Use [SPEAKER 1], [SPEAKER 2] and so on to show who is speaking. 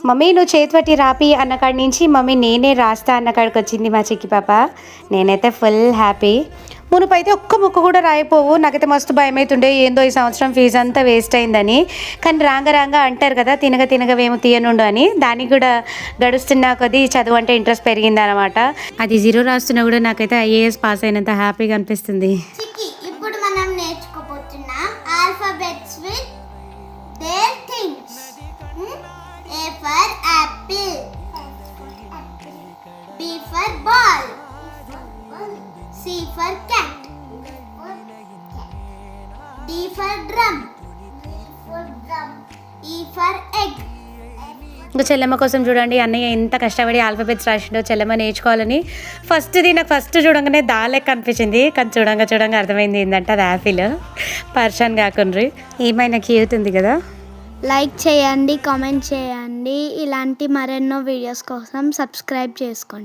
[SPEAKER 1] Mummy నువ్వు చేతిపట్టి రాపి అన్న కాడి నుంచి మమ్మీ నేనే రాస్తా అన్న కాడికి వచ్చింది మా చిక్కి పాప. నేనైతే ఫుల్ హ్యాపీ. మునుపైతే ఒక్క ముక్క కూడా రాయిపోవు. నాకైతే మస్తు భయం అవుతుండే, ఏందో ఈ సంవత్సరం ఫీజు అంతా వేస్ట్ అయిందని. కానీ రాంగా అంటారు కదా, తినగవేమో తీయనుండు అని. దానికి కూడా గడుస్తున్న కొద్దీ చదువు అంటే ఇంట్రెస్ట్ పెరిగింది అనమాట. అది 0 రాస్తున్నా కూడా నాకైతే ఐఏఎస్ పాస్ అయినంత హ్యాపీగా అనిపిస్తుంది.
[SPEAKER 2] ఇప్పుడు మనం నేర్చుకోబోతున్నాం alphabets with their things. A for apple, B for ball, C for cat, D for drum, E for egg.
[SPEAKER 1] ఇంకా చెల్లెమ్మ కోసం చూడండి, అన్నయ్య ఎంత కష్టపడి ఆల్ఫాబెట్స్ రాసిండో చెల్లెమ్మ నేర్చుకోవాలని. ఫస్ట్ చూడంగానే దా లెక్క అనిపించింది, కానీ చూడంగా అర్థమైంది ఏంటంటే అది యాపిల్. పర్షన్ కాకుండ్రి, ఏమైనా క్యూట్ ఉంది కదా.
[SPEAKER 2] లైక్ చేయండి, కామెంట్ చేయండి. ఇలాంటి మరెన్నో వీడియోస్ కోసం సబ్స్క్రైబ్ చేసుకోండి.